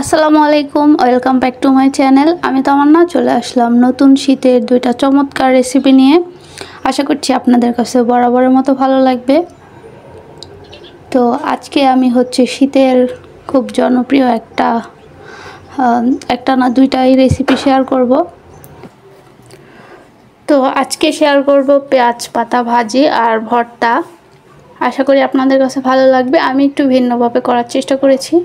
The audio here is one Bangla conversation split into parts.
আসসালামু আলাইকুম, welcome back to my channel. আমি তামান্না চলে আসলাম নতুন শীতের দুইটা চমৎকার রেসিপি নিয়ে। আশা করছি আপনাদের কাছে বরাবরের মতো ভালো লাগবে। তো আজকে আমি শীতের খুব জনপ্রিয় একটা না দুইটাই রেসিপি শেয়ার করব। তো আজকে শেয়ার করব পেঁয়াজ পাতা ভাজি আর ভর্তা। আশা করি আপনাদের কাছে ভালো লাগবে। আমি একটু ভিন্নভাবে করার চেষ্টা করেছি।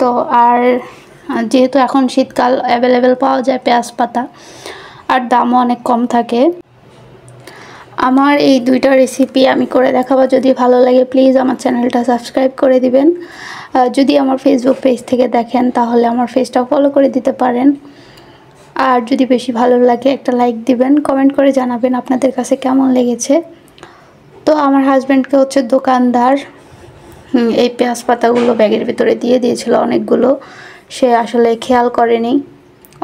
তো আর যেহেতু এখন শীতকাল, অ্যাভেলেবেল পাওয়া যায় পেঁয়াজ পাতা, আর দামও অনেক কম থাকে। আমার এই দুইটা রেসিপি আমি করে দেখাবো। যদি ভালো লাগে প্লিজ আমার চ্যানেলটা সাবস্ক্রাইব করে দিবেন। যদি আমার ফেসবুক পেজ থেকে দেখেন তাহলে আমার পেজটা ফলো করে দিতে পারেন। আর যদি বেশি ভালো লাগে একটা লাইক দিবেন, কমেন্ট করে জানাবেন আপনাদের কাছে কেমন লেগেছে। তো আমার হাজব্যান্ডকে দোকানদার এই পেঁয়াজ পাতাগুলো ব্যাগের ভিতরে দিয়ে দিয়েছিল অনেকগুলো। সে আসলে খেয়াল করেনি,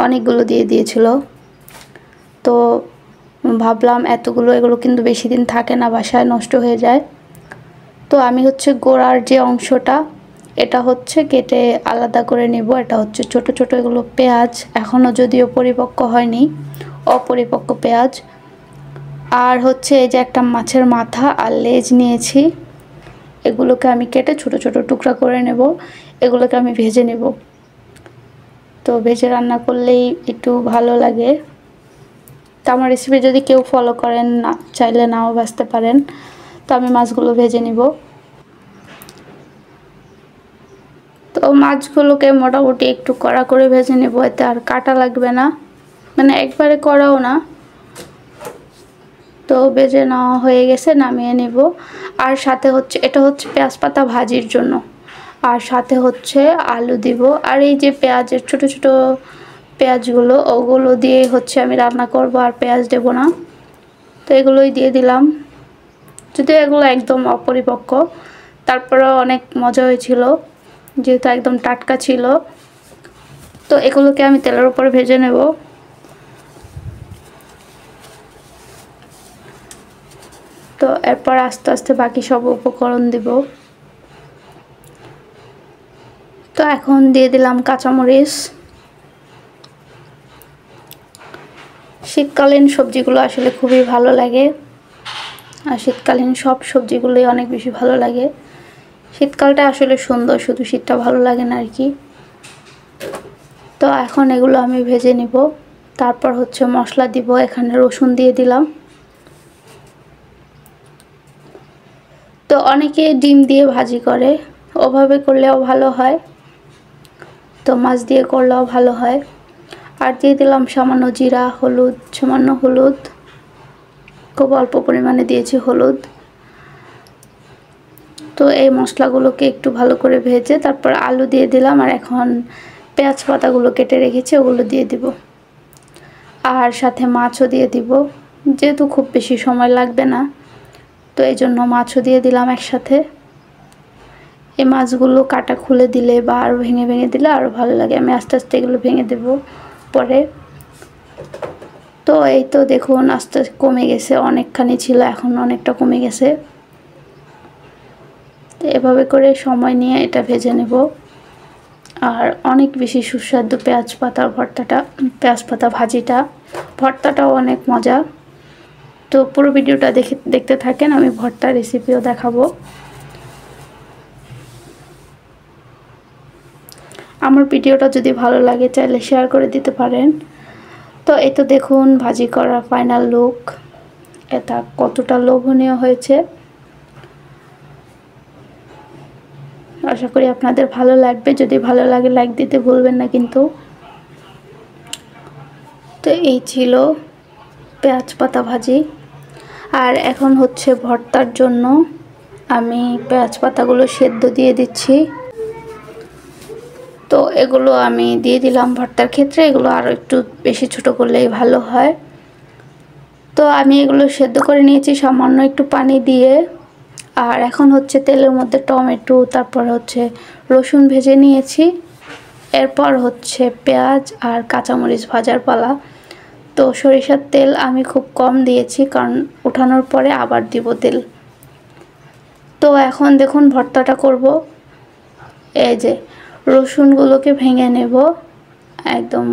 অনেকগুলো দিয়ে দিয়েছিল। তো ভাবলাম এগুলো কিন্তু বেশি দিন থাকে না, বাসায় নষ্ট হয়ে যায়। তো আমি গোড়ার যে অংশটা এটা কেটে আলাদা করে নেব। এটা ছোট ছোট এগুলো পেঁয়াজ, এখনও যদিও পরিপক্ক হয়নি, অপরিপক্ক পেঁয়াজ। আর এই যে একটা মাছের মাথা আর লেজ নিয়েছি, এগুলোকে আমি কেটে ছোট ছোট টুকরা করে নেব। এগুলোকে আমি ভেজে নেব। তো ভেজে রান্না করলেই একটু ভালো লাগে। তো আমার রেসিপি যদি কেউ ফলো করেন, না চাইলে নাও ভাজতে পারেন। তো আমি মাছগুলো ভেজে নিব। তো মাছগুলোকে মোটামুটি একটু কড়া করে ভেজে নেব, এতে আর কাটা লাগবে না, মানে একবারে কড়াও না। তো ভেজে নেওয়া হয়ে গেছে, নামিয়ে নেব। আর সাথে এটা পেঁয়াজ পাতা ভাজির জন্য। আর সাথে আলু দিব। আর এই যে পেঁয়াজের ছোট ছোট পেঁয়াজগুলো, ওগুলো দিয়ে আমি রান্না করব, আর পেঁয়াজ দেব না। তো এগুলোই দিয়ে দিলাম। যদিও এগুলো একদম অপরিপক্ক, তারপরেও অনেক মজা হয়েছিল যেহেতু একদম টাটকা ছিল। তো এগুলোকে আমি তেলের উপর ভেজে নেব। তো এরপর আস্তে আস্তে বাকি সব উপকরণ দিব। তো এখন দিয়ে দিলাম কাঁচামরিচ। শীতকালীন সবজিগুলো আসলে খুবই ভালো লাগে, আর শীতকালীন সব সবজিগুলোই অনেক বেশি ভালো লাগে। শীতকালটা আসলে সুন্দর, শুধু শীতটা ভালো লাগে না আর কি। তো এখন এগুলো আমি ভেজে নিব। তারপর মশলা দিব। এখানে রসুন দিয়ে দিলাম। তো অনেকে ডিম দিয়ে ভাজি করে, ওভাবে করলেও ভালো হয়। তো মাছ দিয়ে করলেও ভালো হয়। আর দিয়ে দিলাম সামান্য জিরা, হলুদ, সামান্য হলুদ, খুব অল্প পরিমাণে দিয়েছি হলুদ। তো এই মশলাগুলোকে একটু ভালো করে ভেজে তারপর আলু দিয়ে দিলাম। আর এখন পেঁয়াজ পাতাগুলো কেটে রেখেছি, ওগুলো দিয়ে দিব। আর সাথে মাছও দিয়ে দিব, যেহেতু খুব বেশি সময় লাগবে না, তো এই জন্য মাছও দিয়ে দিলাম একসাথে। এই মাছগুলো কাটা খুলে দিলে বা আরও ভেঙে ভেঙে দিলে আরও ভালো লাগে। আমি আস্তে আস্তে এগুলো ভেঙে দেব পরে। তো এই তো দেখুন আস্তে আস্তে কমে গেছে, অনেকখানি ছিল, এখন অনেকটা কমে গেছে। তো এভাবে করে সময় নিয়ে এটা ভেজে নেব। আর অনেক বেশি সুস্বাদু পেঁয়াজ পাতার ভর্তাটা, পেঁয়াজ পাতা ভাজিটা, ভর্তাটাও অনেক মজা। তো পুরো ভিডিওটা দেখতে থাকেন, আমি ভর্তার রেসিপিও দেখাবো। আমার ভিডিওটা যদি ভালো লাগে চাইলে শেয়ার করে দিতে পারেন। তো এই তো দেখুন ভাজি করার ফাইনাল লুক, এটা কতটা লোভনীয় হয়েছে। আশা করি আপনাদের ভালো লাগবে। যদি ভালো লাগে লাইক দিতে ভুলবেন না কিন্তু। তো এই ছিল পেঁয়াজ পাতা ভাজি। আর এখন ভর্তার জন্য আমি পেঁয়াজ পাতাগুলো সেদ্ধ দিয়ে দিচ্ছি। তো এগুলো আমি দিয়ে দিলাম ভর্তার ক্ষেত্রে। এগুলো আরও একটু বেশি ছোট করলেই ভালো হয়। তো আমি এগুলো সেদ্ধ করে নিয়েছি সামান্য একটু পানি দিয়ে। আর এখন তেলের মধ্যে টমেটো, তারপর রসুন ভেজে নিয়েছি। এরপর পেঁয়াজ আর কাঁচামরিচ ভাজার পালা। তো সরিষার তেল আমি খুব কম দিয়েছি, কারণ উঠানোর পরে আবার দিব তেল। তো এখন দেখুন ভর্তাটা করব। এই যে রসুনগুলোকে ভেঙে নেব, একদম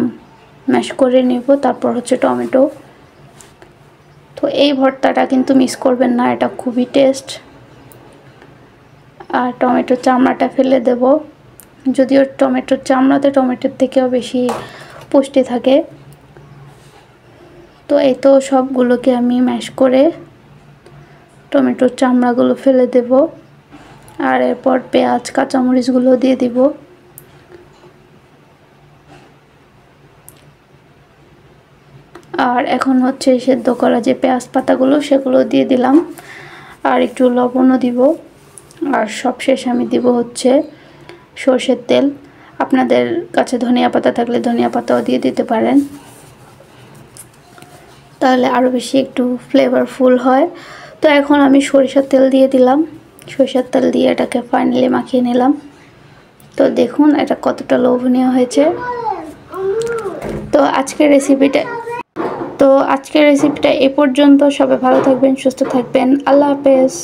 ম্যাশ করে নেব। তারপর হচ্ছে টমেটো। তো এই ভর্তাটা কিন্তু মিস করবেন না, এটা খুবই টেস্ট। আর টমেটোর চামড়াটা ফেলে দেব, যদিও টমেটোর চামড়াতে টমেটোর থেকেও বেশি পুষ্টি থাকে। তো এই তো সবগুলোকে আমি ম্যাশ করে টমেটোর চামড়াগুলো ফেলে দেব। আর এরপর পেঁয়াজ কাঁচামরিচগুলো দিয়ে দিব। আর এখন হচ্ছে সেদ্ধ করা যে পেঁয়াজ পাতাগুলো সেগুলো দিয়ে দিলাম, আর একটু লবণও দিব। আর সবশেষ আমি দিব হচ্ছে সরষের তেল। আপনাদের কাছে ধনিয়া পাতা থাকলে ধনিয়া পাতাও দিয়ে দিতে পারেন, তাহলে আরও বেশি একটু ফ্লেভারফুল হয়। তো এখন আমি সরিষার তেল দিয়ে দিলাম। সরিষার তেল দিয়ে এটাকে ফাইনালি মাখিয়ে নিলাম। তো দেখুন এটা কতটা লোভনীয় হয়েছে। তো আজকের রেসিপিটা এ পর্যন্ত। সবাই ভালো থাকবেন, সুস্থ থাকবেন। আল্লাহ হাফেজ।